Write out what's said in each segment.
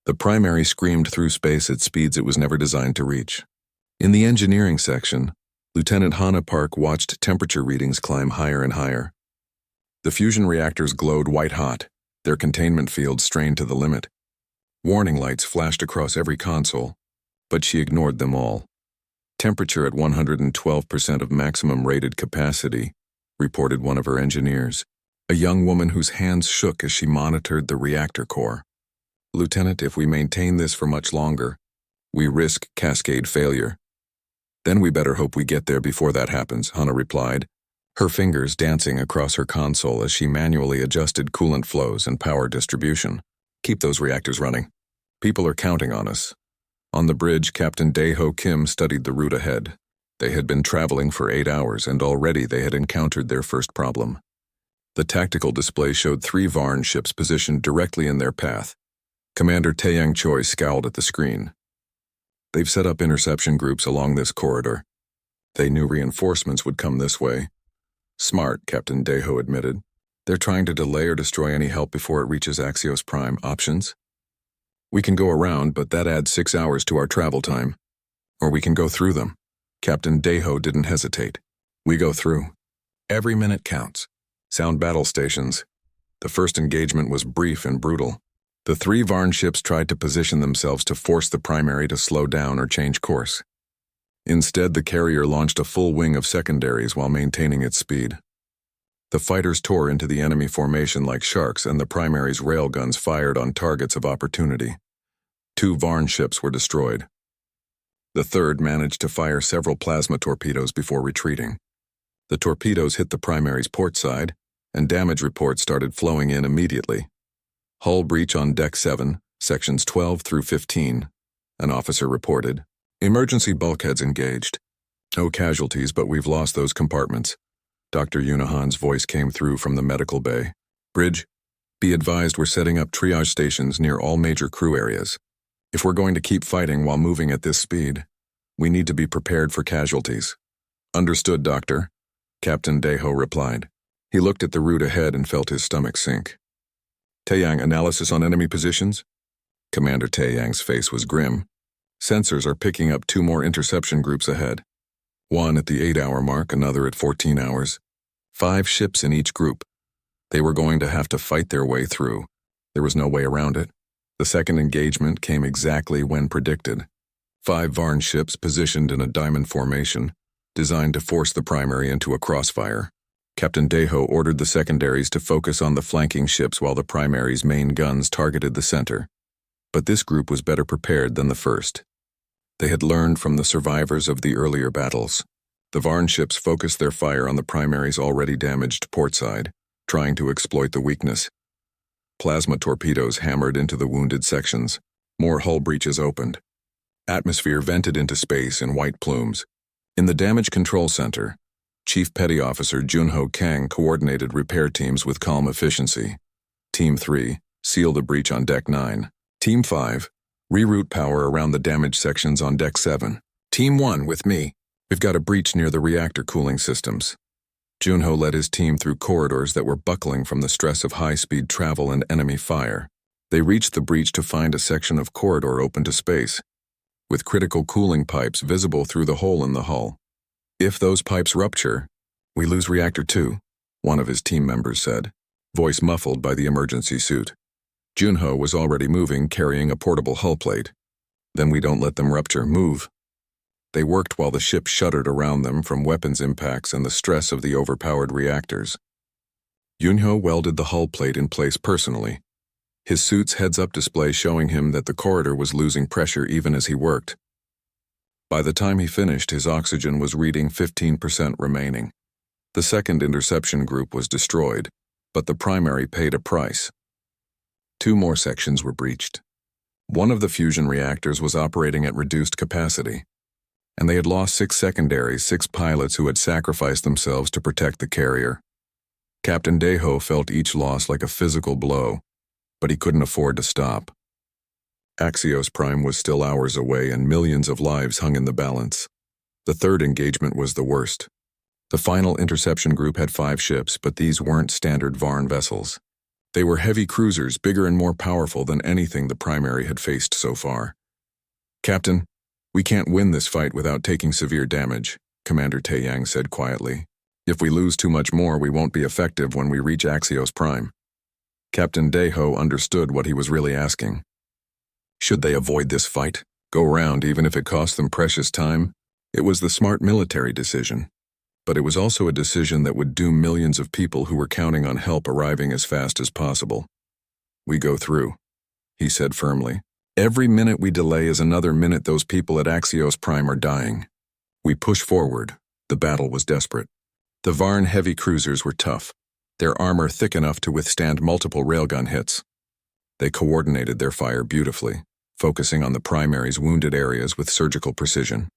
The primary screamed through space at speeds it was never designed to reach. In the engineering section, Lieutenant Hannah Park watched temperature readings climb higher and higher. The fusion reactors glowed white-hot, their containment fields strained to the limit. Warning lights flashed across every console, but she ignored them all. Temperature at 112% of maximum rated capacity, reported one of her engineers, a young woman whose hands shook as she monitored the reactor core. Lieutenant, if we maintain this for much longer, we risk cascade failure. Then we better hope we get there before that happens, Hannah replied, her fingers dancing across her console as she manually adjusted coolant flows and power distribution. Keep those reactors running. People are counting on us. On the bridge, Captain Dae-ho Kim studied the route ahead. They had been traveling for 8 hours, and already they had encountered their first problem. The tactical display showed 3 Varn ships positioned directly in their path. Commander Taeyang Choi scowled at the screen. They've set up interception groups along this corridor. They knew reinforcements would come this way. Smart, Captain Dae-ho admitted. They're trying to delay or destroy any help before it reaches Axios Prime. Options? We can go around, but that adds 6 hours to our travel time. Or we can go through them. Captain Dae-ho didn't hesitate. We go through. Every minute counts. Sound battle stations. The first engagement was brief and brutal. The 3 Varn ships tried to position themselves to force the primary to slow down or change course. Instead, the carrier launched a full wing of secondaries while maintaining its speed. The fighters tore into the enemy formation like sharks, and the primary's railguns fired on targets of opportunity. 2 Varn ships were destroyed. The third managed to fire several plasma torpedoes before retreating. The torpedoes hit the primary's port side, and damage reports started flowing in immediately. Hull breach on Deck 7, Sections 12 through 15, an officer reported. Emergency bulkheads engaged. No casualties, but we've lost those compartments. Dr. Yunahan's voice came through from the medical bay. Bridge, be advised we're setting up triage stations near all major crew areas. If we're going to keep fighting while moving at this speed, we need to be prepared for casualties. Understood, Doctor, Captain Dae-ho replied. He looked at the route ahead and felt his stomach sink. Taeyang, analysis on enemy positions? Commander Taeyang's face was grim. Sensors are picking up 2 more interception groups ahead. One at the 8-hour mark, another at 14 hours. 5 ships in each group. They were going to have to fight their way through. There was no way around it. The second engagement came exactly when predicted. 5 Varn ships positioned in a diamond formation, designed to force the primary into a crossfire. Captain Dae-ho ordered the secondaries to focus on the flanking ships while the primary's main guns targeted the center. But this group was better prepared than the first. They had learned from the survivors of the earlier battles. The Varn ships focused their fire on the primary's already damaged port side, trying to exploit the weakness. Plasma torpedoes hammered into the wounded sections. More hull breaches opened. Atmosphere vented into space in white plumes. In the damage control center, Chief Petty Officer Junho Kang coordinated repair teams with calm efficiency. Team 3, seal the breach on Deck 9. Team 5, reroute power around the damaged sections on Deck 7. Team 1, with me. We've got a breach near the reactor cooling systems. Junho led his team through corridors that were buckling from the stress of high-speed travel and enemy fire. They reached the breach to find a section of corridor open to space, with critical cooling pipes visible through the hole in the hull. If those pipes rupture, we lose Reactor 2, one of his team members said, voice muffled by the emergency suit. Junho was already moving, carrying a portable hull plate. Then we don't let them rupture. Move. They worked while the ship shuddered around them from weapons impacts and the stress of the overpowered reactors. Junho welded the hull plate in place personally, his suit's heads-up display showing him that the corridor was losing pressure even as he worked. By the time he finished, his oxygen was reading 15% remaining. The second interception group was destroyed, but the primary paid a price. 2 more sections were breached. One of the fusion reactors was operating at reduced capacity, and they had lost 6 secondaries, 6 pilots who had sacrificed themselves to protect the carrier. Captain Dae-ho felt each loss like a physical blow, but he couldn't afford to stop. Axios Prime was still hours away and millions of lives hung in the balance. The third engagement was the worst. The final interception group had 5 ships, but these weren't standard Varn vessels. They were heavy cruisers, bigger and more powerful than anything the primary had faced so far. "Captain, we can't win this fight without taking severe damage," Commander Taeyang said quietly. "If we lose too much more, we won't be effective when we reach Axios Prime." Captain Daeho understood what he was really asking. Should they avoid this fight? Go round even if it cost them precious time? It was the smart military decision. But it was also a decision that would doom millions of people who were counting on help arriving as fast as possible. "We go through," he said firmly. "Every minute we delay is another minute those people at Axios Prime are dying." We push forward. The battle was desperate. The Varn heavy cruisers were tough, their armor thick enough to withstand multiple railgun hits. They coordinated their fire beautifully, focusing on the primary's wounded areas with surgical precision.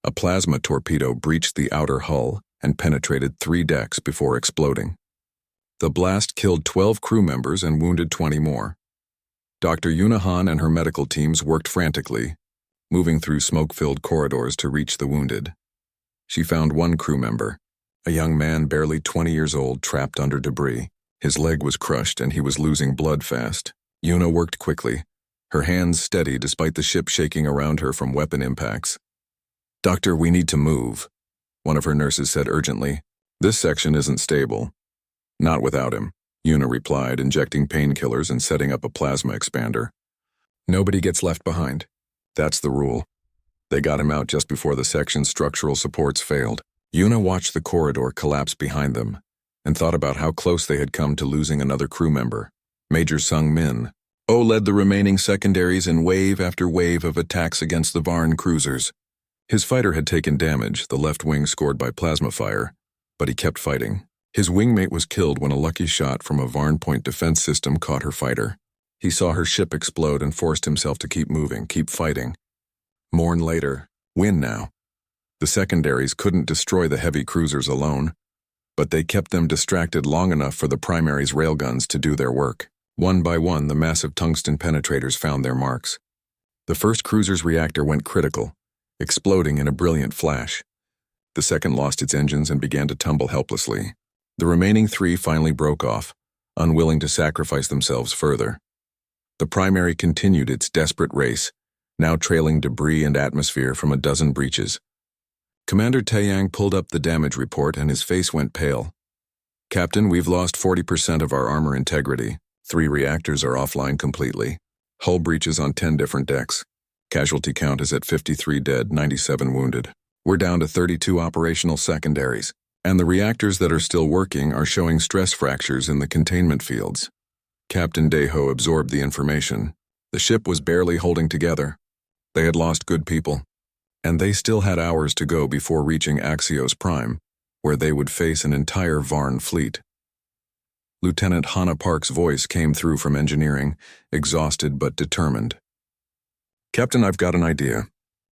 A plasma torpedo breached the outer hull and penetrated 3 decks before exploding. The blast killed 12 crew members and wounded 20 more. Dr. Yunahan and her medical teams worked frantically, moving through smoke-filled corridors to reach the wounded. She found one crew member, a young man barely 20 years old, trapped under debris. His leg was crushed and he was losing blood fast. Yuna worked quickly, her hands steady despite the ship shaking around her from weapon impacts. "Doctor, we need to move," one of her nurses said urgently. "This section isn't stable." "Not without him," Yuna replied, injecting painkillers and setting up a plasma expander. "Nobody gets left behind. That's the rule." They got him out just before the section's structural supports failed. Yuna watched the corridor collapse behind them and thought about how close they had come to losing another crew member. Major Sung Min led the remaining secondaries in wave after wave of attacks against the Varn cruisers. His fighter had taken damage, the left wing scored by plasma fire, but he kept fighting. His wingmate was killed when a lucky shot from a Varn point defense system caught her fighter. He saw her ship explode and forced himself to keep moving, keep fighting. Mourn later, win now. The secondaries couldn't destroy the heavy cruisers alone, but they kept them distracted long enough for the primary's railguns to do their work. One by one, the massive tungsten penetrators found their marks. The first cruiser's reactor went critical, exploding in a brilliant flash. The second lost its engines and began to tumble helplessly. The remaining 3 finally broke off, unwilling to sacrifice themselves further. The primary continued its desperate race, now trailing debris and atmosphere from a dozen breaches. Commander Taeyang pulled up the damage report and his face went pale. "Captain, we've lost 40% of our armor integrity. 3 reactors are offline completely. Hull breaches on 10 different decks. Casualty count is at 53 dead, 97 wounded. We're down to 32 operational secondaries, and the reactors that are still working are showing stress fractures in the containment fields." Captain Daeho absorbed the information. The ship was barely holding together. They had lost good people, and they still had hours to go before reaching Axios Prime, where they would face an entire Varn fleet. Lieutenant Hana Park's voice came through from engineering, exhausted but determined. "Captain, I've got an idea.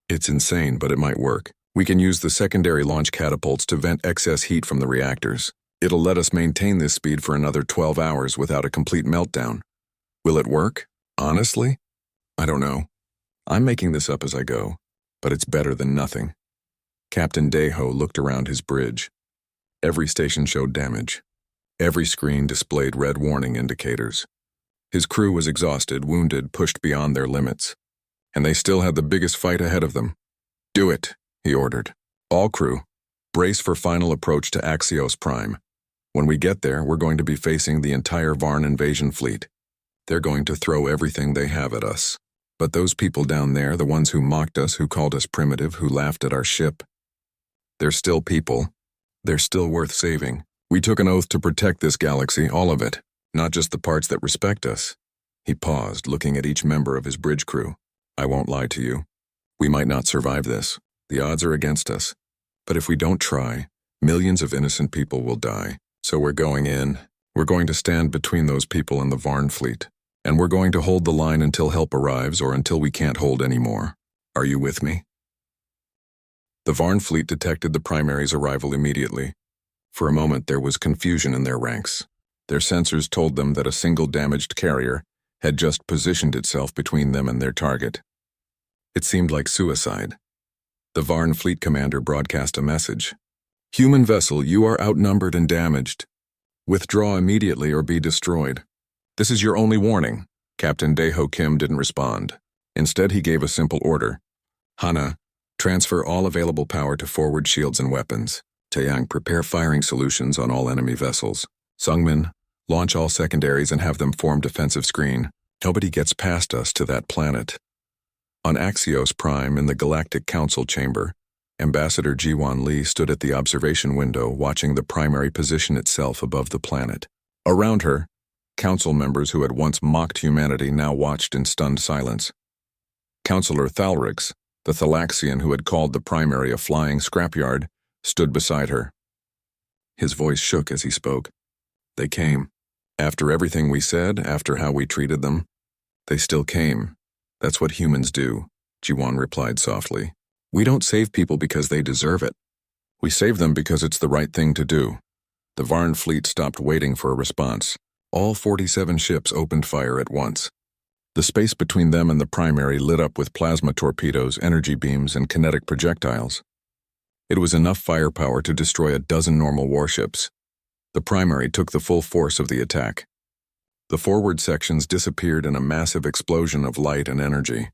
It's insane, but it might work. We can use the secondary launch catapults to vent excess heat from the reactors. It'll let us maintain this speed for another 12 hours without a complete meltdown. Will it work? Honestly? I don't know. I'm making this up as I go, but it's better than nothing." Captain Daeho looked around his bridge. Every station showed damage. Every screen displayed red warning indicators. His crew was exhausted, wounded, pushed beyond their limits. And they still had the biggest fight ahead of them. "Do it," he ordered. "All crew, brace for final approach to Axios Prime. When we get there, we're going to be facing the entire Varn invasion fleet. They're going to throw everything they have at us. But those people down there, the ones who mocked us, who called us primitive, who laughed at our ship, they're still people. They're still worth saving. We took an oath to protect this galaxy, all of it, not just the parts that respect us." He paused, looking at each member of his bridge crew. "I won't lie to you. We might not survive this. The odds are against us. But if we don't try, millions of innocent people will die. So we're going in. We're going to stand between those people and the Varn fleet. And we're going to hold the line until help arrives or until we can't hold anymore. Are you with me?" The Varn fleet detected the primary's arrival immediately. For a moment there was confusion in their ranks. Their sensors told them that a single damaged carrier had just positioned itself between them and their target. It seemed like suicide. The Varn fleet commander broadcast a message. "Human vessel, you are outnumbered and damaged. Withdraw immediately or be destroyed. This is your only warning. Captain Daeho Kim didn't respond. Instead, he gave a simple order. Hana, transfer all available power to forward shields and weapons. Taeyang, prepare firing solutions on all enemy vessels. Sungmin, launch all secondaries and have them form defensive screen. Nobody gets past us to that planet. On Axios Prime in the Galactic Council chamber, Ambassador Jiwon Lee stood at the observation window watching the primary position itself above the planet. Around her, council members who had once mocked humanity now watched in stunned silence. Councillor Thalrix, the Thalaxian who had called the primary a flying scrapyard, stood beside her. His voice shook as he spoke. They came. After everything we said, after how we treated them, they still came. That's what humans do, Jiwon replied softly. We don't save people because they deserve it. We save them because it's the right thing to do. The Varn fleet stopped waiting for a response. All 47 ships opened fire at once. The space between them and the primary lit up with plasma torpedoes, energy beams, and kinetic projectiles. It was enough firepower to destroy a dozen normal warships. The primary took the full force of the attack. The forward sections disappeared in a massive explosion of light and energy.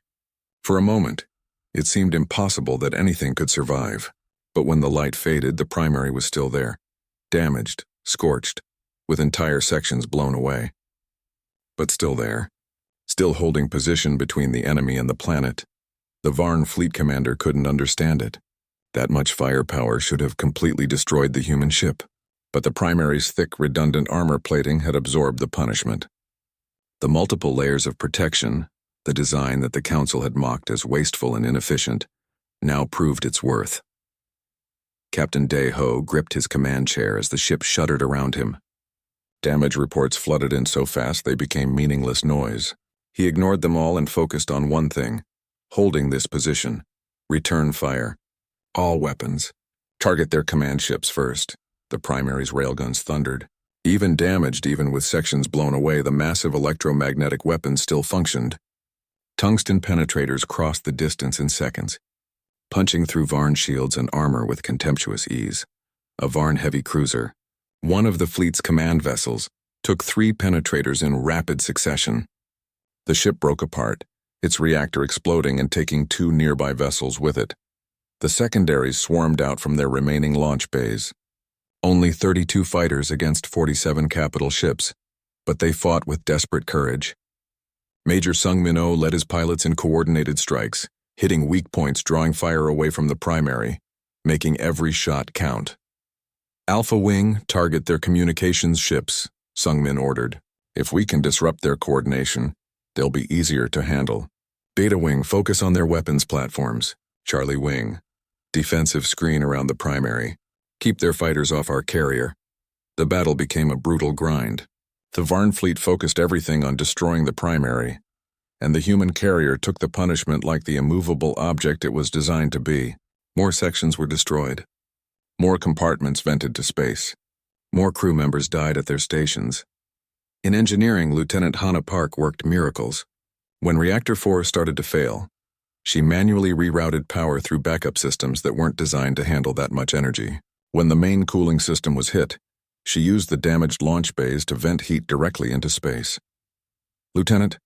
For a moment, it seemed impossible that anything could survive. But when the light faded, the primary was still there, damaged, scorched, with entire sections blown away. But still there, still holding position between the enemy and the planet. The Varn fleet commander couldn't understand it. That much firepower should have completely destroyed the human ship. But the primary's thick, redundant armor plating had absorbed the punishment. The multiple layers of protection, the design that the Council had mocked as wasteful and inefficient, now proved its worth. Captain Daeho gripped his command chair as the ship shuddered around him. Damage reports flooded in so fast they became meaningless noise. He ignored them all and focused on one thing: holding this position. Return fire. All weapons. Target their command ships first. The primary's railguns thundered. Even damaged, even with sections blown away, the massive electromagnetic weapons still functioned. Tungsten penetrators crossed the distance in seconds, punching through Varn shields and armor with contemptuous ease. A Varn heavy cruiser, one of the fleet's command vessels, took 3 penetrators in rapid succession. The ship broke apart, its reactor exploding and taking 2 nearby vessels with it. The secondaries swarmed out from their remaining launch bays. Only 32 fighters against 47 capital ships, but they fought with desperate courage. Major Sung Min-oh led his pilots in coordinated strikes, hitting weak points, drawing fire away from the primary, making every shot count. Alpha Wing, target their communications ships, Sung Min ordered. If we can disrupt their coordination, they'll be easier to handle. Beta Wing, focus on their weapons platforms. Charlie Wing, defensive screen around the primary. Keep their fighters off our carrier. The battle became a brutal grind. The Varn fleet focused everything on destroying the primary, and the human carrier took the punishment like the immovable object it was designed to be. More sections were destroyed. More compartments vented to space. More crew members died at their stations. In engineering, Lieutenant Hana Park worked miracles. When Reactor 4 started to fail, she manually rerouted power through backup systems that weren't designed to handle that much energy. When the main cooling system was hit, she used the damaged launch bays to vent heat directly into space. Lieutenant,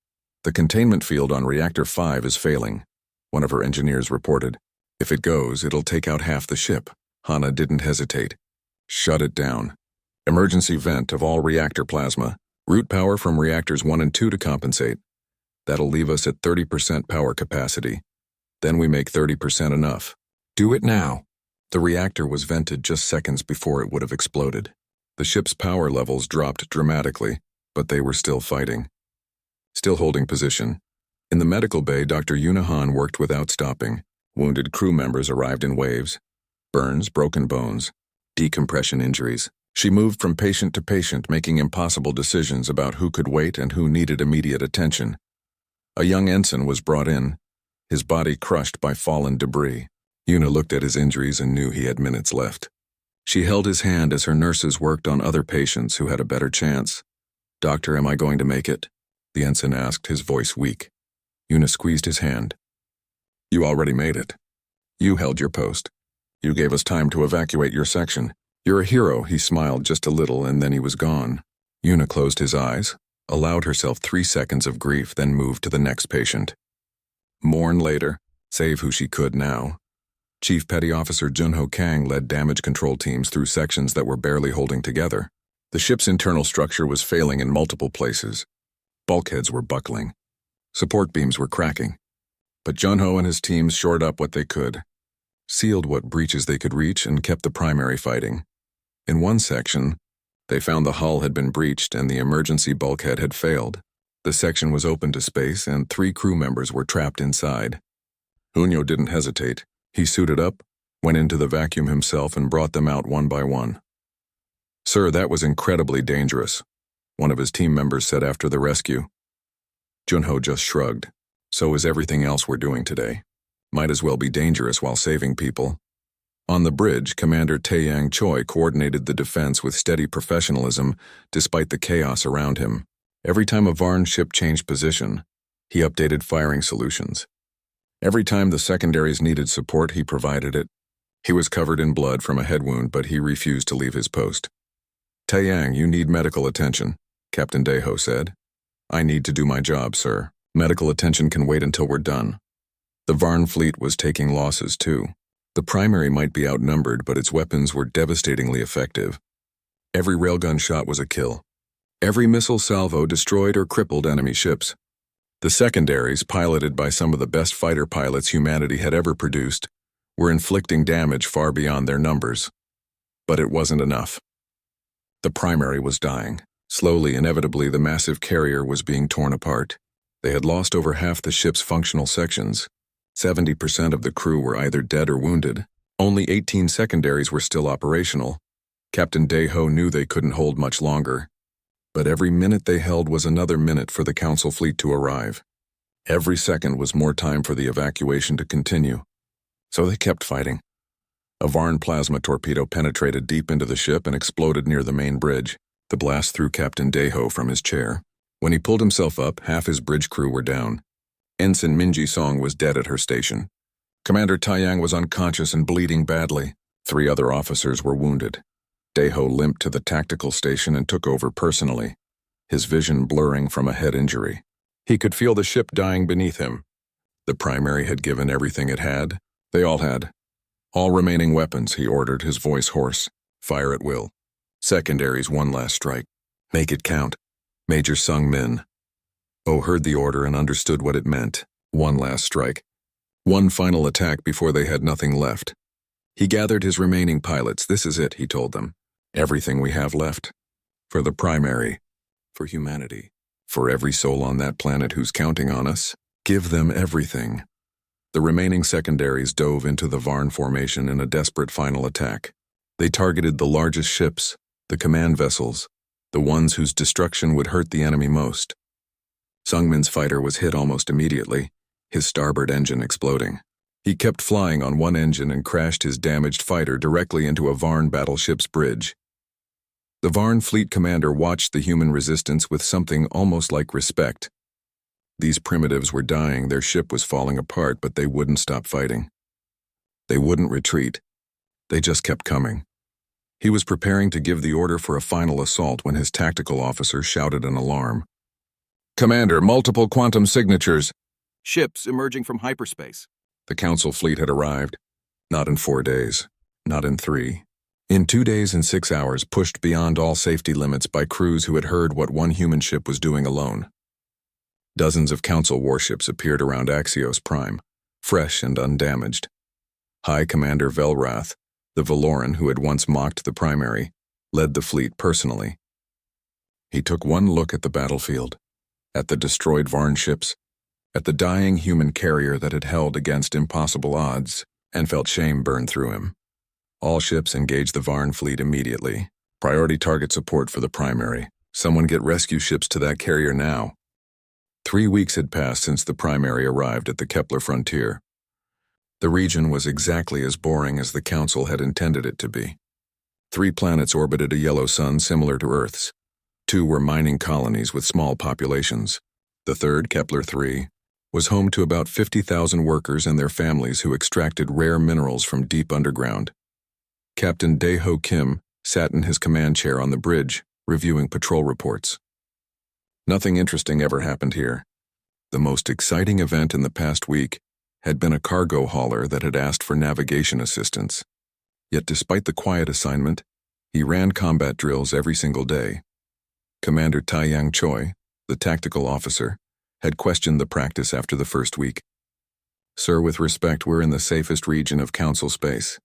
the containment field on Reactor 5 is failing, one of her engineers reported. If it goes, it'll take out half the ship. Hana didn't hesitate. Shut it down. Emergency vent of all reactor plasma. Route power from reactors 1 and 2 to compensate. That'll leave us at 30% power capacity. Then we make 30% enough. Do it now. The reactor was vented just seconds before it would have exploded. The ship's power levels dropped dramatically, but they were still fighting. Still holding position. In the medical bay, Dr. Yuna Han worked without stopping. Wounded crew members arrived in waves. Burns, broken bones, decompression injuries. She moved from patient to patient, making impossible decisions about who could wait and who needed immediate attention. A young ensign was brought in, his body crushed by fallen debris. Yuna looked at his injuries and knew he had minutes left. She held his hand as her nurses worked on other patients who had a better chance. "Doctor, am I going to make it?" the ensign asked, his voice weak. Yuna squeezed his hand. "You already made it. You held your post. You gave us time to evacuate your section. You're a hero," he smiled just a little, and then he was gone. Yuna closed his eyes. allowed herself 3 seconds of grief, then moved to the next patient. Mourn later, save who she could now. Chief Petty Officer Junho Kang led damage control teams through sections that were barely holding together. The ship's internal structure was failing in multiple places. Bulkheads were buckling. Support beams were cracking. But Junho and his teams shored up what they could, sealed what breaches they could reach, and kept the primary fighting. In one section, they found the hull had been breached and the emergency bulkhead had failed. The section was open to space and 3 crew members were trapped inside. Unyo didn't hesitate. He suited up, went into the vacuum himself, and brought them out one by one. "Sir, that was incredibly dangerous," one of his team members said after the rescue. Junho just shrugged. "So is everything else we're doing today. Might as well be dangerous while saving people." On the bridge, Commander Taeyang Choi coordinated the defense with steady professionalism despite the chaos around him. Every time a Varn ship changed position, he updated firing solutions. Every time the secondaries needed support, he provided it. He was covered in blood from a head wound, but he refused to leave his post. "Taeyang, you need medical attention," Captain Daeho said. "I need to do my job, sir. Medical attention can wait until we're done." The Varn fleet was taking losses too. The primary might be outnumbered, but its weapons were devastatingly effective. Every railgun shot was a kill. Every missile salvo destroyed or crippled enemy ships. The secondaries, piloted by some of the best fighter pilots humanity had ever produced, were inflicting damage far beyond their numbers. But it wasn't enough. The primary was dying. Slowly, inevitably, the massive carrier was being torn apart. They had lost over half the ship's functional sections. 70% of the crew were either dead or wounded. Only 18 secondaries were still operational. Captain Daeho knew they couldn't hold much longer. But every minute they held was another minute for the Council fleet to arrive. Every second was more time for the evacuation to continue. So they kept fighting. A Varn plasma torpedo penetrated deep into the ship and exploded near the main bridge. The blast threw Captain Daeho from his chair. When he pulled himself up, half his bridge crew were down. Ensign Minji Song was dead at her station. Commander Taeyang was unconscious and bleeding badly. 3 other officers were wounded. Daeho limped to the tactical station and took over personally, his vision blurring from a head injury. He could feel the ship dying beneath him. The primary had given everything it had. They all had. "All remaining weapons," he ordered, his voice hoarse. "Fire at will. Secondaries, one last strike. Make it count." Major Sung Min. Oh heard the order and understood what it meant. One last strike. One final attack before they had nothing left. He gathered his remaining pilots. "This is it," he told them. "Everything we have left. For the primary. For humanity. For every soul on that planet who's counting on us. Give them everything." The remaining secondaries dove into the Varn formation in a desperate final attack. They targeted the largest ships, the command vessels, the ones whose destruction would hurt the enemy most. Sungmin's fighter was hit almost immediately, his starboard engine exploding. He kept flying on one engine and crashed his damaged fighter directly into a Varn battleship's bridge. The Varn fleet commander watched the human resistance with something almost like respect. These primitives were dying, their ship was falling apart, but they wouldn't stop fighting. They wouldn't retreat. They just kept coming. He was preparing to give the order for a final assault when his tactical officer shouted an alarm. "Commander, multiple quantum signatures. Ships emerging from hyperspace." The Council fleet had arrived. Not in 4 days. Not in 3. In 2 days and 6 hours, pushed beyond all safety limits by crews who had heard what one human ship was doing alone. Dozens of Council warships appeared around Axios Prime, fresh and undamaged. High Commander Velrath, the Valoran who had once mocked the primary, led the fleet personally. He took one look at the battlefield, at the destroyed Varn ships, at the dying human carrier that had held against impossible odds, and felt shame burn through him. All ships engaged the Varn fleet immediately. Priority target support for the primary. Someone get rescue ships to that carrier now. 3 weeks had passed since the primary arrived at the Kepler frontier. The region was exactly as boring as the Council had intended it to be. 3 planets orbited a yellow sun similar to Earth's. 2 were mining colonies with small populations. The third, Kepler 3, was home to about 50,000 workers and their families who extracted rare minerals from deep underground. Captain Daeho Kim sat in his command chair on the bridge, reviewing patrol reports. Nothing interesting ever happened here. The most exciting event in the past week had been a cargo hauler that had asked for navigation assistance. Yet despite the quiet assignment, he ran combat drills every single day. Commander Taiyang Choi, the tactical officer, had questioned the practice after the first week. "Sir, with respect, we're in the safest region of Council space.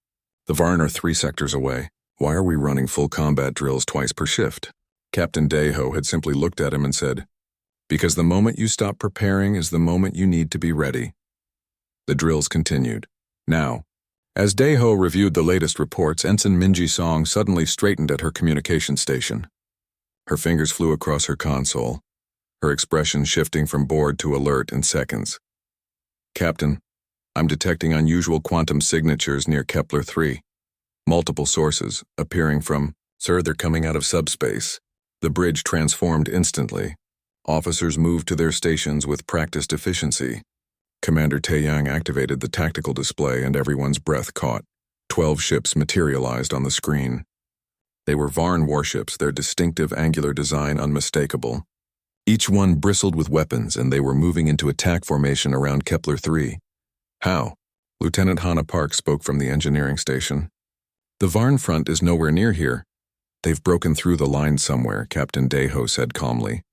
The Varn are 3 sectors away. Why are we running full combat drills twice per shift?" Captain Daeho had simply looked at him and said, "Because the moment you stop preparing is the moment you need to be ready." The drills continued. Now, as Daeho reviewed the latest reports, Ensign Minji Song suddenly straightened at her communication station. Her fingers flew across her console, her expression shifting from bored to alert in seconds. "Captain, I'm detecting unusual quantum signatures near Kepler-3. Multiple sources, appearing from, sir, they're coming out of subspace." The bridge transformed instantly. Officers moved to their stations with practiced efficiency. Commander Taeyang activated the tactical display and everyone's breath caught. 12 ships materialized on the screen. They were Varn warships, their distinctive angular design unmistakable. Each one bristled with weapons, and they were moving into attack formation around Kepler-3. "How?" Lieutenant Hana Park spoke from the engineering station. "The Varn front is nowhere near here. They've broken through the line somewhere," Captain Daeho said calmly.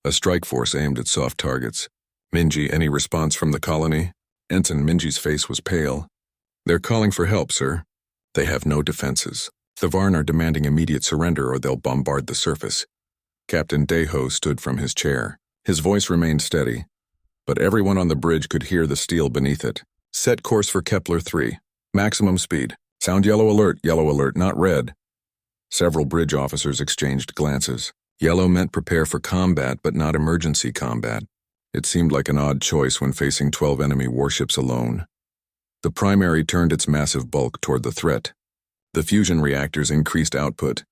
"A strike force aimed at soft targets. Minji, any response from the colony?" Ensign Minji's face was pale. "They're calling for help, sir. They have no defenses. The Varn are demanding immediate surrender or they'll bombard the surface." Captain Daeho stood from his chair. His voice remained steady, but everyone on the bridge could hear the steel beneath it. "Set course for Kepler-3. Maximum speed. Sound yellow alert, not red." Several bridge officers exchanged glances. Yellow meant prepare for combat, but not emergency combat. It seemed like an odd choice when facing 12 enemy warships alone. The primary turned its massive bulk toward the threat. The fusion reactors increased output,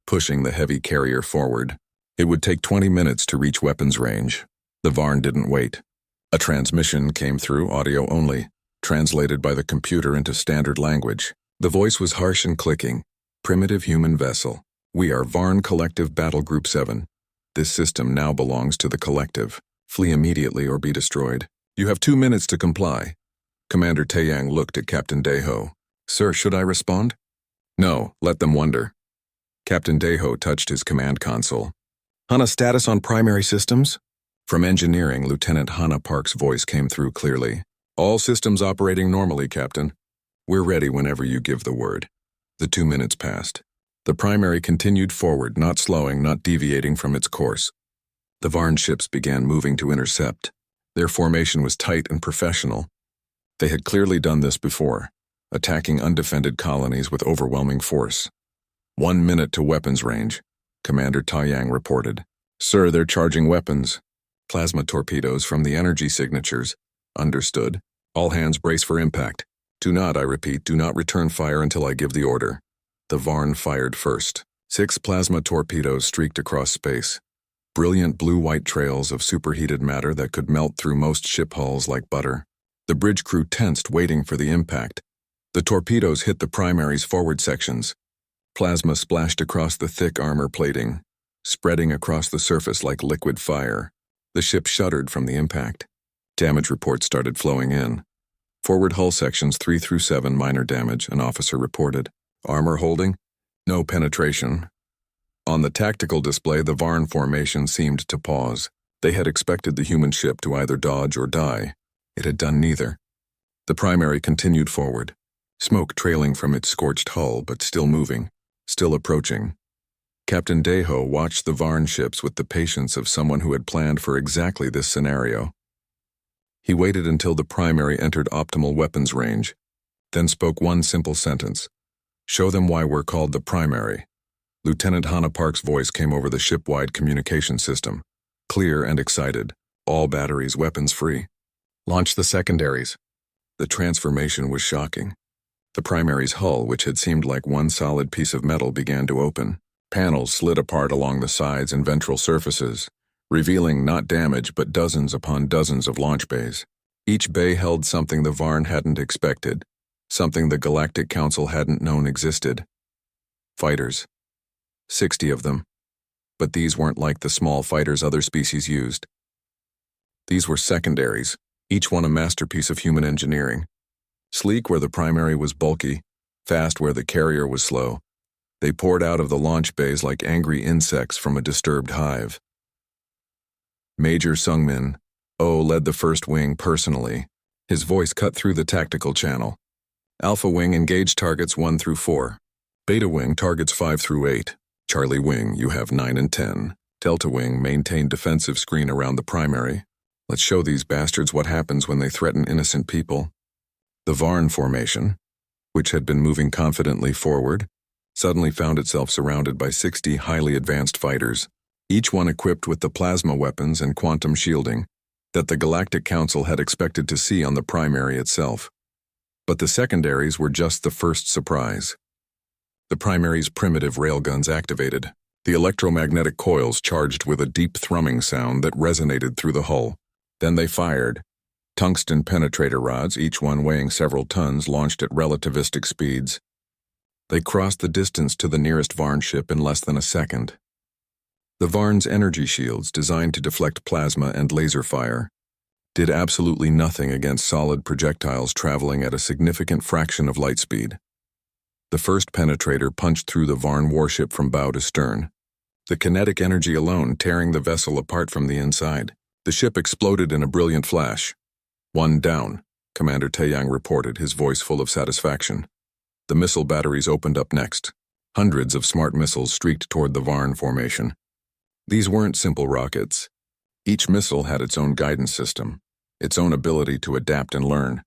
pushing the heavy carrier forward. It would take 20 minutes to reach weapons range. The Varn didn't wait. A transmission came through, audio only, translated by the computer into standard language. The voice was harsh and clicking. "Primitive human vessel. We are Varn Collective Battle Group 7. This system now belongs to the Collective. Flee immediately or be destroyed. You have 2 minutes to comply." Commander Taeyang looked at Captain Daeho. "Sir, should I respond?" "No, let them wonder." Captain Daeho touched his command console. "Hana, status on primary systems?" From engineering, Lieutenant Hana Park's voice came through clearly. "All systems operating normally, Captain. We're ready whenever you give the word." The 2 minutes passed. The primary continued forward, not slowing, not deviating from its course. The Varn ships began moving to intercept. Their formation was tight and professional. They had clearly done this before, attacking undefended colonies with overwhelming force. 1 minute to weapons range, Commander Taiyang reported. "Sir, they're charging weapons. Plasma torpedoes from the energy signatures." "Understood. All hands brace for impact. Do not, I repeat, do not return fire until I give the order." The Varn fired first. 6 plasma torpedoes streaked across space. Brilliant blue-white trails of superheated matter that could melt through most ship hulls like butter. The bridge crew tensed, waiting for the impact. The torpedoes hit the primary's forward sections. Plasma splashed across the thick armor plating, spreading across the surface like liquid fire. The ship shuddered from the impact. Damage reports started flowing in. "Forward hull sections 3 through 7 minor damage," an officer reported. "Armor holding? No penetration." On the tactical display, the Varn formation seemed to pause. They had expected the human ship to either dodge or die. It had done neither. The primary continued forward, smoke trailing from its scorched hull, but still moving, still approaching. Captain Daeho watched the Varn ships with the patience of someone who had planned for exactly this scenario. He waited until the primary entered optimal weapons range, then spoke one simple sentence. "Show them why we're called the primary." Lieutenant Hana Park's voice came over the ship-wide communication system, clear and excited. "All batteries weapons-free. Launch the secondaries." The transformation was shocking. The primary's hull, which had seemed like one solid piece of metal, began to open. Panels slid apart along the sides and ventral surfaces, revealing not damage but dozens upon dozens of launch bays. Each bay held something the Varn hadn't expected, something the Galactic Council hadn't known existed. Fighters. 60 of them. But these weren't like the small fighters other species used. These were secondaries, each one a masterpiece of human engineering. Sleek where the primary was bulky, fast where the carrier was slow. They poured out of the launch bays like angry insects from a disturbed hive. Major Sungmin, led the first wing personally. His voice cut through the tactical channel. Alpha Wing engaged targets 1 through 4. Beta Wing targets 5 through 8. Charlie Wing, you have 9 and 10. Delta Wing maintained defensive screen around the primary. Let's show these bastards what happens when they threaten innocent people. The Varn formation, which had been moving confidently forward, suddenly found itself surrounded by 60 highly advanced fighters, each one equipped with the plasma weapons and quantum shielding that the Galactic Council had expected to see on the primary itself. But the secondaries were just the first surprise. The primary's primitive railguns activated, the electromagnetic coils charged with a deep thrumming sound that resonated through the hull. Then they fired. Tungsten penetrator rods, each one weighing several tons, launched at relativistic speeds. They crossed the distance to the nearest Varn ship in less than a second. The Varn's energy shields, designed to deflect plasma and laser fire, did absolutely nothing against solid projectiles traveling at a significant fraction of light speed. The first penetrator punched through the Varn warship from bow to stern, the kinetic energy alone tearing the vessel apart from the inside. The ship exploded in a brilliant flash. "One down," Commander Taeyang reported, his voice full of satisfaction. The missile batteries opened up next. Hundreds of smart missiles streaked toward the Varn formation. These weren't simple rockets. Each missile had its own guidance system, its own ability to adapt and learn.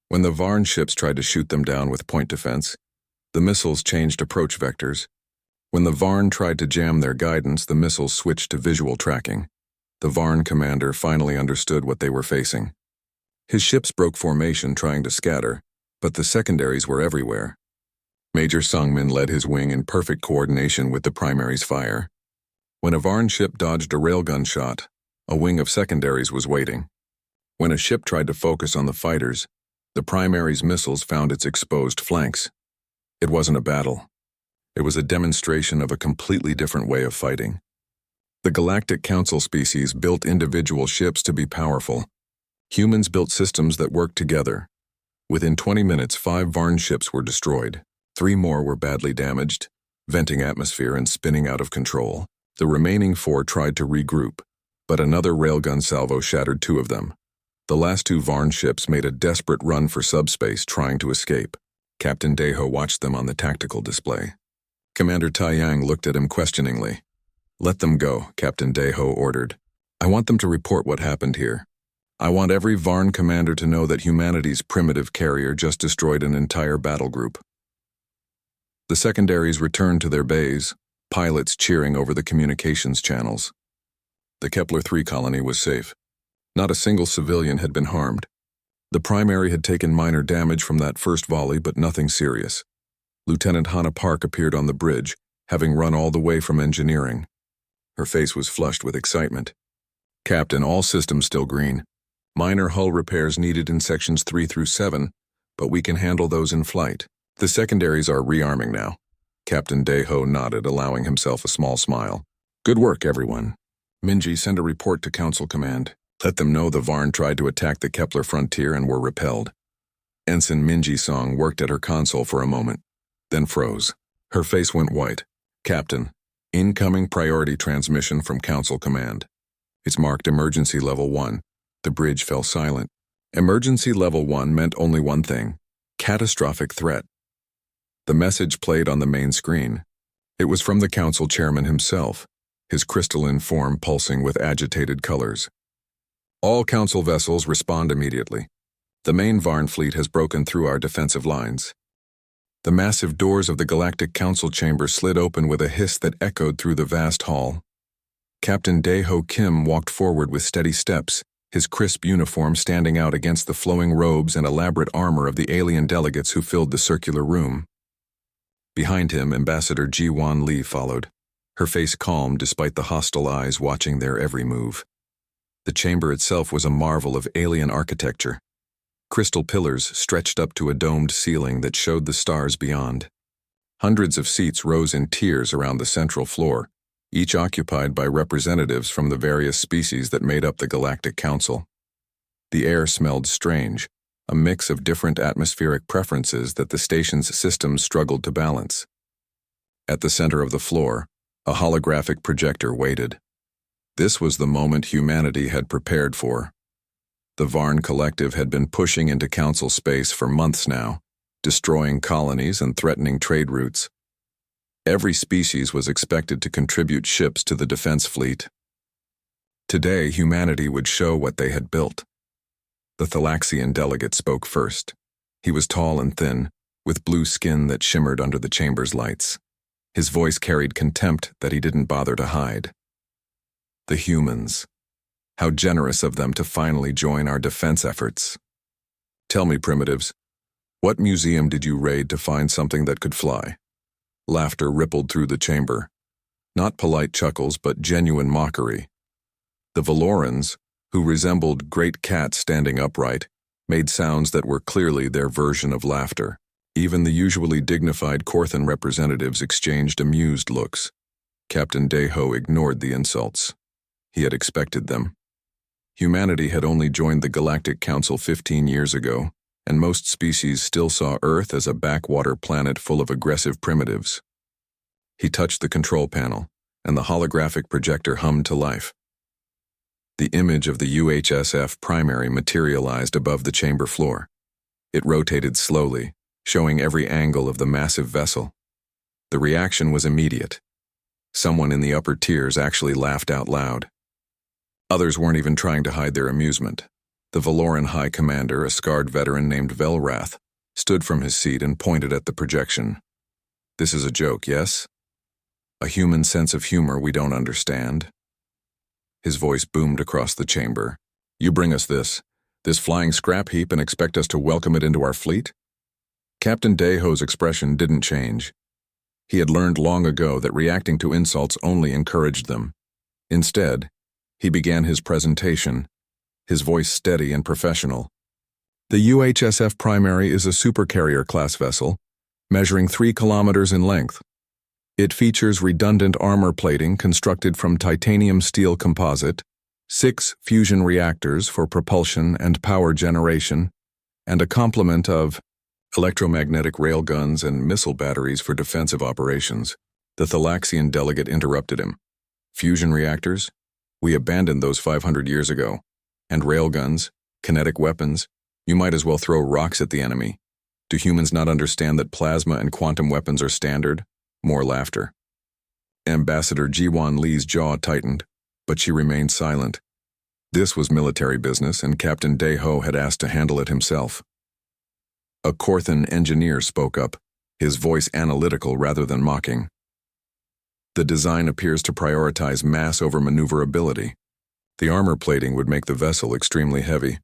When the Varn ships tried to shoot them down with point defense, the missiles changed approach vectors. When the Varn tried to jam their guidance, the missiles switched to visual tracking. The Varn commander finally understood what they were facing. His ships broke formation trying to scatter, but the secondaries were everywhere. Major Sungmin led his wing in perfect coordination with the primary's fire. When a Varn ship dodged a railgun shot, a wing of secondaries was waiting. When a ship tried to focus on the fighters, the primary's missiles found its exposed flanks. It wasn't a battle. It was a demonstration of a completely different way of fighting. The Galactic Council species built individual ships to be powerful. Humans built systems that worked together. Within 20 minutes, 5 Varn ships were destroyed. 3 more were badly damaged, venting atmosphere and spinning out of control. The remaining 4 tried to regroup, but another railgun salvo shattered 2 of them. The last 2 Varn ships made a desperate run for subspace, trying to escape. Captain Daeho watched them on the tactical display. Commander Taeyang looked at him questioningly. "Let them go," Captain Daeho ordered. "I want them to report what happened here. I want every Varn commander to know that humanity's primitive carrier just destroyed an entire battle group." The secondaries returned to their bays, pilots cheering over the communications channels. The Kepler-3 colony was safe. Not a single civilian had been harmed. The primary had taken minor damage from that first volley, but nothing serious. Lieutenant Hannah Park appeared on the bridge, having run all the way from engineering. Her face was flushed with excitement. "Captain, all systems still green. Minor hull repairs needed in sections 3 through 7, but we can handle those in flight. The secondaries are rearming now." Captain Daeho nodded, allowing himself a small smile. "Good work, everyone. Minji, send a report to Council Command. Let them know the Varn tried to attack the Kepler frontier and were repelled." Ensign Minji Song worked at her console for a moment, then froze. Her face went white. "Captain, incoming priority transmission from Council Command. It's marked Emergency Level 1. The bridge fell silent. Emergency Level 1 meant only one thing: catastrophic threat. The message played on the main screen. It was from the Council Chairman himself, his crystalline form pulsing with agitated colors. "All Council vessels respond immediately. The main Varn fleet has broken through our defensive lines." The massive doors of the Galactic Council chamber slid open with a hiss that echoed through the vast hall. Captain Daeho Kim walked forward with steady steps, his crisp uniform standing out against the flowing robes and elaborate armor of the alien delegates who filled the circular room. Behind him, Ambassador Ji-Wan Lee followed, her face calm despite the hostile eyes watching their every move. The chamber itself was a marvel of alien architecture. Crystal pillars stretched up to a domed ceiling that showed the stars beyond. Hundreds of seats rose in tiers around the central floor, each occupied by representatives from the various species that made up the Galactic Council. The air smelled strange, a mix of different atmospheric preferences that the station's systems struggled to balance. At the center of the floor, a holographic projector waited. This was the moment humanity had prepared for. The Varn Collective had been pushing into Council space for months now, destroying colonies and threatening trade routes. Every species was expected to contribute ships to the defense fleet. Today, humanity would show what they had built. The Thalaxian delegate spoke first. He was tall and thin, with blue skin that shimmered under the chamber's lights. His voice carried contempt that he didn't bother to hide. The humans. How generous of them to finally join our defense efforts. Tell me, primitives, what museum did you raid to find something that could fly? Laughter rippled through the chamber. Not polite chuckles, but genuine mockery. The Valorans, who resembled great cats standing upright, made sounds that were clearly their version of laughter. Even the usually dignified Korthan representatives exchanged amused looks. Captain Deho ignored the insults. He had expected them. Humanity had only joined the Galactic Council 15 years ago, and most species still saw Earth as a backwater planet full of aggressive primitives. He touched the control panel, and the holographic projector hummed to life. The image of the UHSF primary materialized above the chamber floor. It rotated slowly, showing every angle of the massive vessel. The reaction was immediate. Someone in the upper tiers actually laughed out loud. Others weren't even trying to hide their amusement. The Valoran High Commander, a scarred veteran named Velrath, stood from his seat and pointed at the projection. This is a joke, yes? A human sense of humor we don't understand. His voice boomed across the chamber. You bring us this flying scrap heap, and expect us to welcome it into our fleet? Captain Deho's expression didn't change. He had learned long ago that reacting to insults only encouraged them. Instead, he began his presentation, his voice steady and professional. The UHSF Primary is a Supercarrier class vessel, measuring 3 kilometers in length. It features redundant armor plating constructed from titanium steel composite, 6 fusion reactors for propulsion and power generation, and a complement of electromagnetic railguns and missile batteries for defensive operations. The Thalaxian delegate interrupted him. Fusion reactors? We abandoned those 500 years ago. And railguns, kinetic weapons, you might as well throw rocks at the enemy. Do humans not understand that plasma and quantum weapons are standard? More laughter. Ambassador Jiwan Lee's jaw tightened, but she remained silent. This was military business, and Captain Deho had asked to handle it himself. A Korthan engineer spoke up, his voice analytical rather than mocking. The design appears to prioritize mass over maneuverability. The armor plating would make the vessel extremely heavy.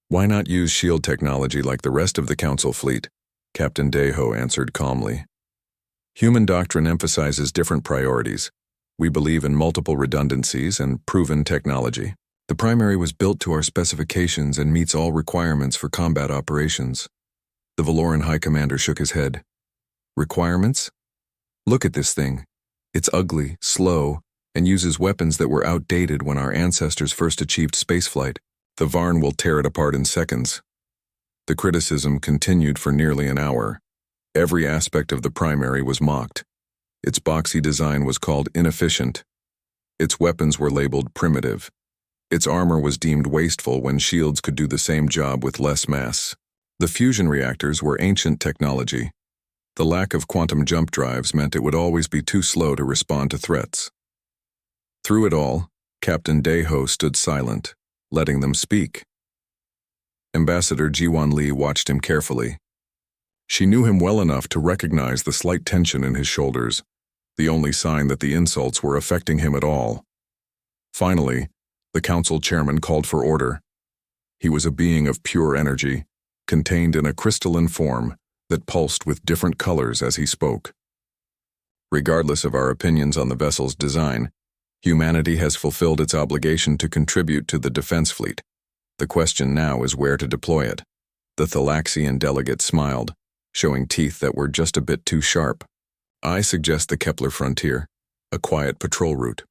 Why not use shield technology like the rest of the Council fleet? Captain Deho answered calmly. Human doctrine emphasizes different priorities. We believe in multiple redundancies and proven technology. The primary was built to our specifications and meets all requirements for combat operations. The Valoran High Commander shook his head. Requirements? Look at this thing. It's ugly, slow, and uses weapons that were outdated when our ancestors first achieved spaceflight. The Varn will tear it apart in seconds. The criticism continued for nearly an hour. Every aspect of the primary was mocked. Its boxy design was called inefficient. Its weapons were labeled primitive. Its armor was deemed wasteful when shields could do the same job with less mass. The fusion reactors were ancient technology. The lack of quantum jump drives meant it would always be too slow to respond to threats. Through it all, Captain Deho stood silent, letting them speak. Ambassador Jiwan Lee watched him carefully. She knew him well enough to recognize the slight tension in his shoulders, the only sign that the insults were affecting him at all. Finally, the council chairman called for order. He was a being of pure energy, contained in a crystalline form that pulsed with different colors as he spoke. Regardless of our opinions on the vessel's design, humanity has fulfilled its obligation to contribute to the defense fleet. The question now is where to deploy it. The Thalaxian delegate smiled, showing teeth that were just a bit too sharp. I suggest the Kepler frontier. A quiet patrol route,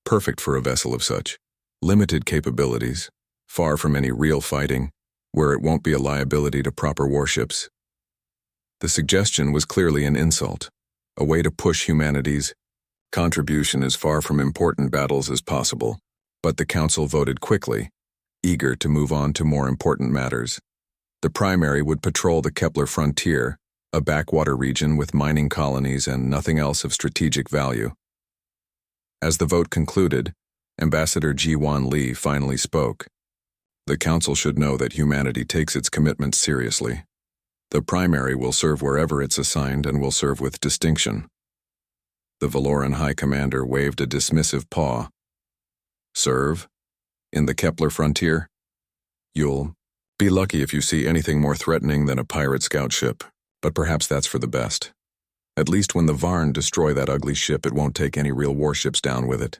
perfect for a vessel of such. Limited capabilities, far from any real fighting, where it won't be a liability to proper warships. The suggestion was clearly an insult, a way to push humanity's contribution as far from important battles as possible. But the Council voted quickly, eager to move on to more important matters. The primary would patrol the Kepler frontier, a backwater region with mining colonies and nothing else of strategic value. As the vote concluded, Ambassador Ji-Wan Lee finally spoke. The Council should know that humanity takes its commitments seriously. The primary will serve wherever it's assigned and will serve with distinction. The Valoran High Commander waved a dismissive paw. Serve? In the Kepler frontier? You'll be lucky if you see anything more threatening than a pirate scout ship, but perhaps that's for the best. At least when the Varn destroy that ugly ship, it won't take any real warships down with it.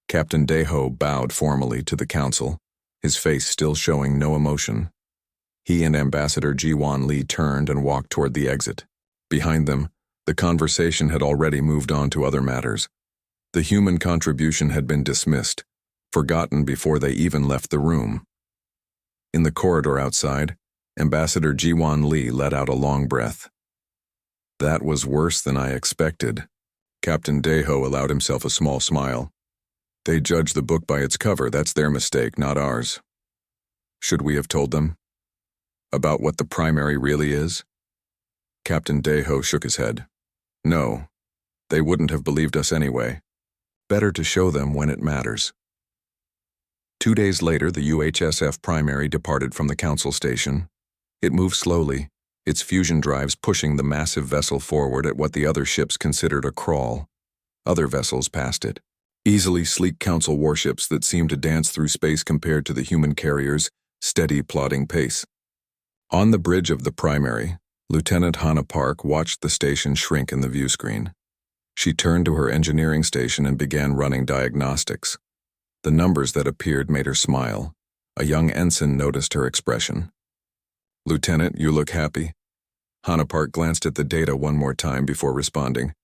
Captain Deho bowed formally to the Council, his face still showing no emotion. He and Ambassador Ji-Wan Lee turned and walked toward the exit. Behind them, the conversation had already moved on to other matters. The human contribution had been dismissed, forgotten before they even left the room. In the corridor outside, Ambassador Ji-Wan Lee let out a long breath. That was worse than I expected. Captain Deho allowed himself a small smile. They judge the book by its cover. That's their mistake, not ours. Should we have told them? About what the primary really is? Captain Deho shook his head. No, they wouldn't have believed us anyway. Better to show them when it matters. 2 days later, the UHSF primary departed from the Council station. It moved slowly, its fusion drives pushing the massive vessel forward at what the other ships considered a crawl. Other vessels passed it. Easily sleek Council warships that seemed to dance through space compared to the human carrier's steady, plodding pace. On the bridge of the primary, Lieutenant Hannah Park watched the station shrink in the view screen. She turned to her engineering station and began running diagnostics. The numbers that appeared made her smile. A young ensign noticed her expression. Lieutenant, you look happy. Hannah Park glanced at the data one more time before responding.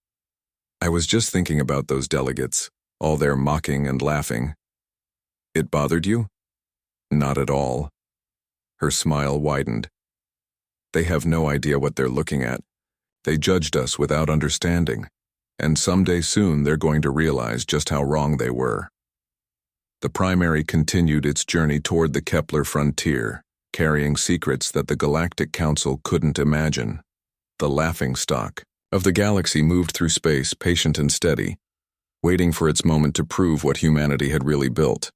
I was just thinking about those delegates, all their mocking and laughing. It bothered you? Not at all. Her smile widened. They have no idea what they're looking at. They judged us without understanding, and someday soon they're going to realize just how wrong they were. The primary continued its journey toward the Kepler frontier, carrying secrets that the Galactic Council couldn't imagine. The laughingstock of the galaxy moved through space, patient and steady, waiting for its moment to prove what humanity had really built.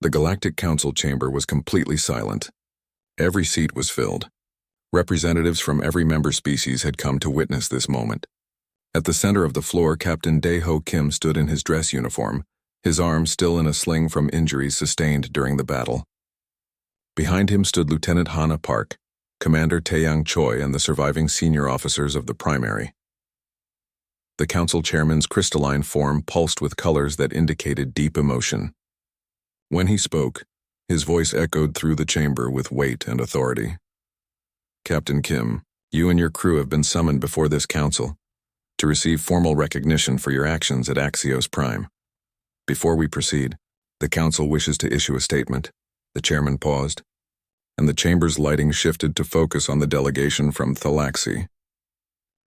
The Galactic Council chamber was completely silent. Every seat was filled. Representatives from every member species had come to witness this moment. At the center of the floor, Captain Dae-Ho Kim stood in his dress uniform, his arm still in a sling from injuries sustained during the battle. Behind him stood Lieutenant Hannah Park, Commander Taeyang Choi, and the surviving senior officers of the primary. The council chairman's crystalline form pulsed with colors that indicated deep emotion. When he spoke, his voice echoed through the chamber with weight and authority. Captain Kim, you and your crew have been summoned before this council to receive formal recognition for your actions at Axios Prime. Before we proceed, the council wishes to issue a statement. The chairman paused, and the chamber's lighting shifted to focus on the delegation from Thalaxi.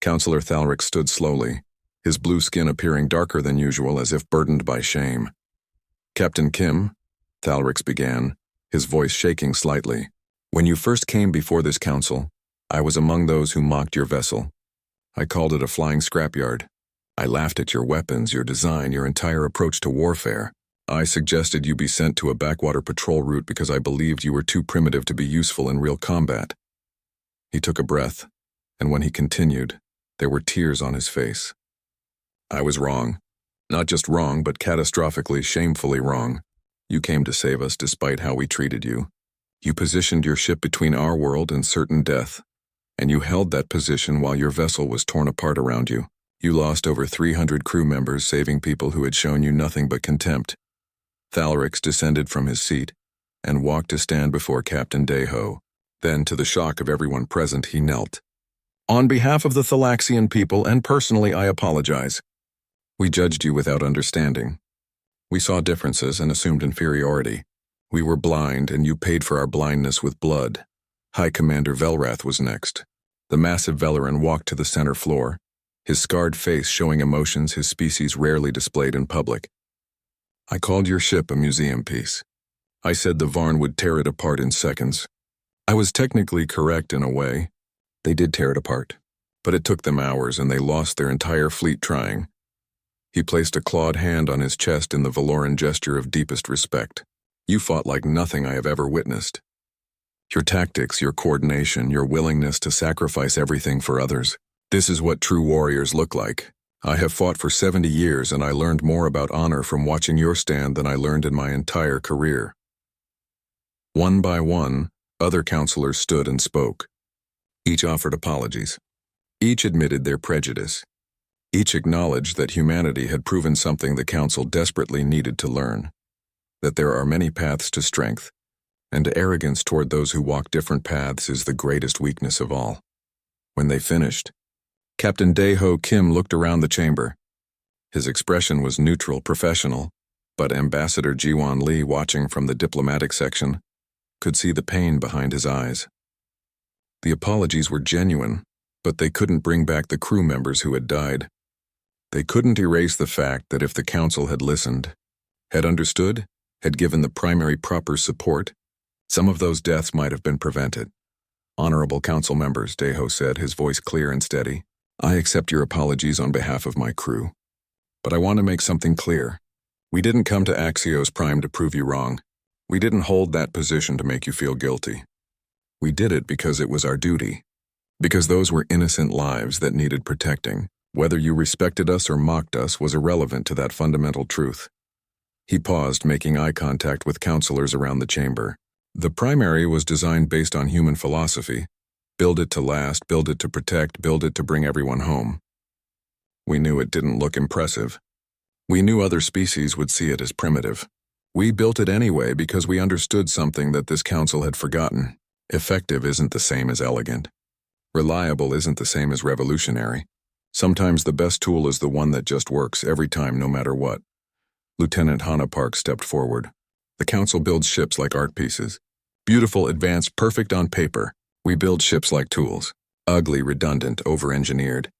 Councillor Thalric stood slowly, his blue skin appearing darker than usual as if burdened by shame. Captain Kim, Thalrix began, his voice shaking slightly. When you first came before this council, I was among those who mocked your vessel. I called it a flying scrapyard. I laughed at your weapons, your design, your entire approach to warfare. I suggested you be sent to a backwater patrol route because I believed you were too primitive to be useful in real combat. He took a breath, and when he continued, there were tears on his face. I was wrong. Not just wrong, but catastrophically, shamefully wrong. You came to save us despite how we treated you. You positioned your ship between our world and certain death, and you held that position while your vessel was torn apart around you. You lost over 300 crew members, saving people who had shown you nothing but contempt. Thalrix descended from his seat and walked to stand before Captain Dae-Ho. Then, to the shock of everyone present, he knelt. On behalf of the Thalaxian people, and personally, I apologize. We judged you without understanding. We saw differences and assumed inferiority. We were blind, and you paid for our blindness with blood. High Commander Velrath was next. The massive Velaran walked to the center floor, his scarred face showing emotions his species rarely displayed in public. I called your ship a museum piece. I said the Varn would tear it apart in seconds. I was technically correct in a way. They did tear it apart, but it took them hours and they lost their entire fleet trying. He placed a clawed hand on his chest in the Valoran gesture of deepest respect. You fought like nothing I have ever witnessed. Your tactics, your coordination, your willingness to sacrifice everything for others. This is what true warriors look like. I have fought for 70 years and I learned more about honor from watching your stand than I learned in my entire career. One by one, other counselors stood and spoke. Each offered apologies. Each admitted their prejudice. Each acknowledged that humanity had proven something the council desperately needed to learn. That there are many paths to strength, and arrogance toward those who walk different paths is the greatest weakness of all. When they finished, Captain Daeho Kim looked around the chamber. His expression was neutral, professional, but Ambassador Jiwon Lee, watching from the diplomatic section, could see the pain behind his eyes. The apologies were genuine, but they couldn't bring back the crew members who had died. They couldn't erase the fact that if the council had listened, had understood, had given the primary proper support, some of those deaths might have been prevented. Honorable council members, Daeho said, his voice clear and steady. I accept your apologies on behalf of my crew. But I want to make something clear. We didn't come to Axios Prime to prove you wrong. We didn't hold that position to make you feel guilty. We did it because it was our duty. Because those were innocent lives that needed protecting. Whether you respected us or mocked us was irrelevant to that fundamental truth. He paused, making eye contact with counselors around the chamber. The primary was designed based on human philosophy. Build it to last, build it to protect, build it to bring everyone home. We knew it didn't look impressive. We knew other species would see it as primitive. We built it anyway because we understood something that this council had forgotten. Effective isn't the same as elegant. Reliable isn't the same as revolutionary. Sometimes the best tool is the one that just works every time, no matter what. Lieutenant Hana Park stepped forward. The council builds ships like art pieces. Beautiful, advanced, perfect on paper. We build ships like tools. Ugly, redundant, over-engineered.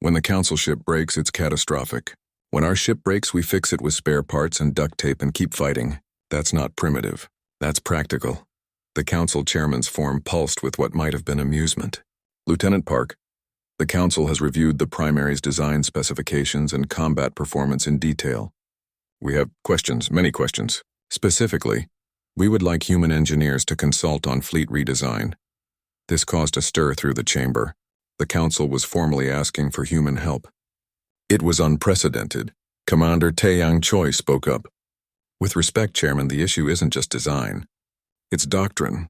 When the council ship breaks, it's catastrophic. When our ship breaks, we fix it with spare parts and duct tape and keep fighting. That's not primitive. That's practical. The council chairman's form pulsed with what might have been amusement. Lieutenant Park, the council has reviewed the primary's design specifications and combat performance in detail. We have questions, many questions. Specifically, we would like human engineers to consult on fleet redesign. This caused a stir through the chamber. The council was formally asking for human help. It was unprecedented. Commander Taeyang Choi spoke up. With respect, Chairman, the issue isn't just design. It's doctrine.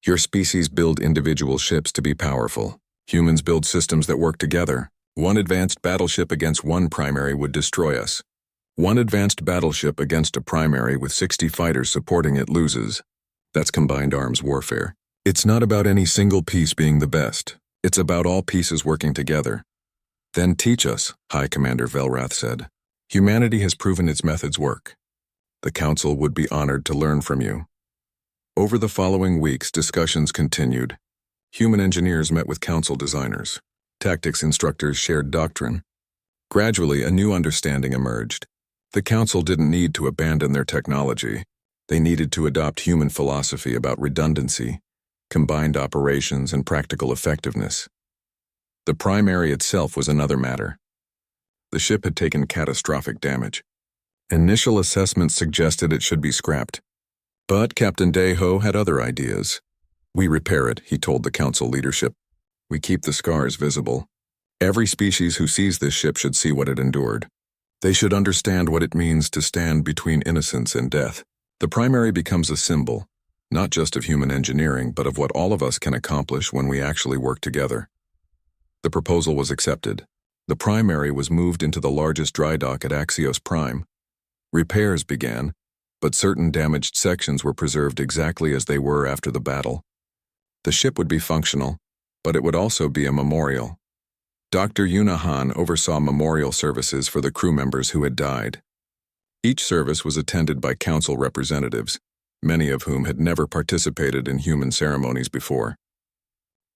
Your species build individual ships to be powerful. Humans build systems that work together. One advanced battleship against one primary would destroy us. One advanced battleship against a primary with 60 fighters supporting it loses. That's combined arms warfare. It's not about any single piece being the best. It's about all pieces working together. Then teach us, High Commander Velrath said. Humanity has proven its methods work. The council would be honored to learn from you. Over the following weeks, discussions continued. Human engineers met with council designers. Tactics instructors shared doctrine. Gradually, a new understanding emerged. The council didn't need to abandon their technology. They needed to adopt human philosophy about redundancy, combined operations, and practical effectiveness. The primary itself was another matter. The ship had taken catastrophic damage. Initial assessments suggested it should be scrapped. But Captain Daeho had other ideas. We repair it, he told the council leadership. We keep the scars visible. Every species who sees this ship should see what it endured. They should understand what it means to stand between innocence and death. The primary becomes a symbol, not just of human engineering, but of what all of us can accomplish when we actually work together. The proposal was accepted. The primary was moved into the largest dry dock at Axios Prime. Repairs began, but certain damaged sections were preserved exactly as they were after the battle. The ship would be functional, but it would also be a memorial. Dr. Yunahan oversaw memorial services for the crew members who had died. Each service was attended by council representatives, many of whom had never participated in human ceremonies before.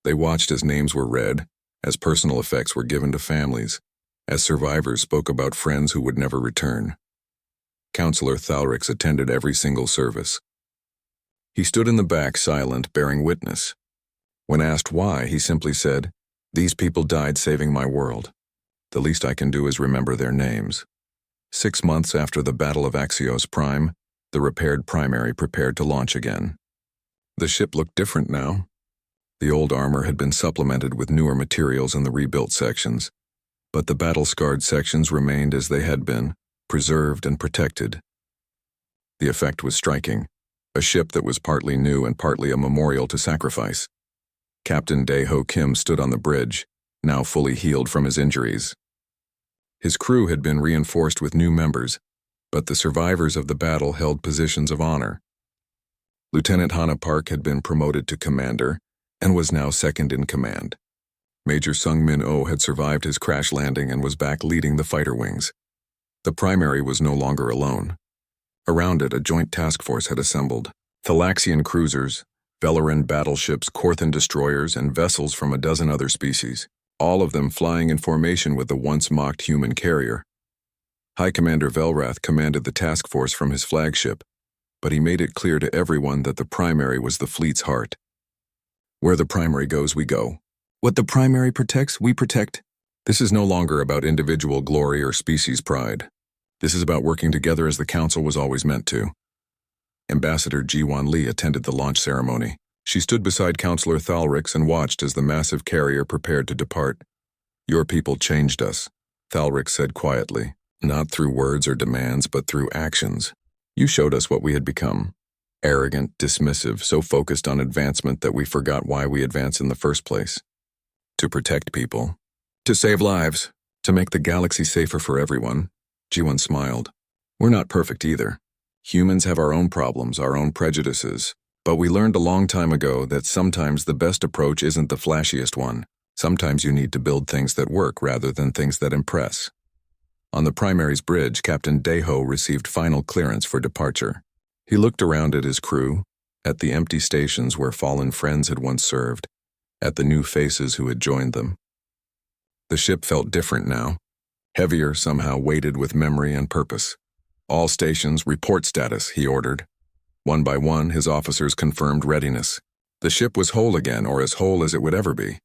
They watched as names were read, as personal effects were given to families, as survivors spoke about friends who would never return. Counselor Thalrix attended every single service. He stood in the back silent, bearing witness. When asked why, he simply said, "These people died saving my world. The least I can do is remember their names." 6 months after the Battle of Axios Prime, the repaired primary prepared to launch again. The ship looked different now. The old armor had been supplemented with newer materials in the rebuilt sections, but the battle-scarred sections remained as they had been, preserved and protected. The effect was striking, a ship that was partly new and partly a memorial to sacrifice. Captain Dae-ho Kim stood on the bridge, now fully healed from his injuries. His crew had been reinforced with new members, but the survivors of the battle held positions of honor. Lieutenant Hana Park had been promoted to commander and was now second in command. Major Sung Min Oh had survived his crash landing and was back leading the fighter wings. The primary was no longer alone. Around it, a joint task force had assembled. Thalaxian cruisers, Velaran battleships, Korthan destroyers, and vessels from a dozen other species, all of them flying in formation with the once-mocked human carrier. High Commander Velrath commanded the task force from his flagship, but he made it clear to everyone that the primary was the fleet's heart. Where the primary goes, we go. What the primary protects, we protect. This is no longer about individual glory or species pride. This is about working together as the Council was always meant to. Ambassador Ji-Wan Lee attended the launch ceremony. She stood beside Counselor Thalrix and watched as the massive carrier prepared to depart. "Your people changed us," Thalrix said quietly, "not through words or demands, but through actions. You showed us what we had become. Arrogant, dismissive, so focused on advancement that we forgot why we advanced in the first place. To protect people. To save lives. To make the galaxy safer for everyone." Ji-Wan smiled. "We're not perfect either. Humans have our own problems, our own prejudices. But we learned a long time ago that sometimes the best approach isn't the flashiest one. Sometimes you need to build things that work rather than things that impress." On the primary's bridge, Captain Dae-ho received final clearance for departure. He looked around at his crew, at the empty stations where fallen friends had once served, at the new faces who had joined them. The ship felt different now, heavier, somehow weighted with memory and purpose. "All stations, report status," he ordered. One by one, his officers confirmed readiness. The ship was whole again, or as whole as it would ever be.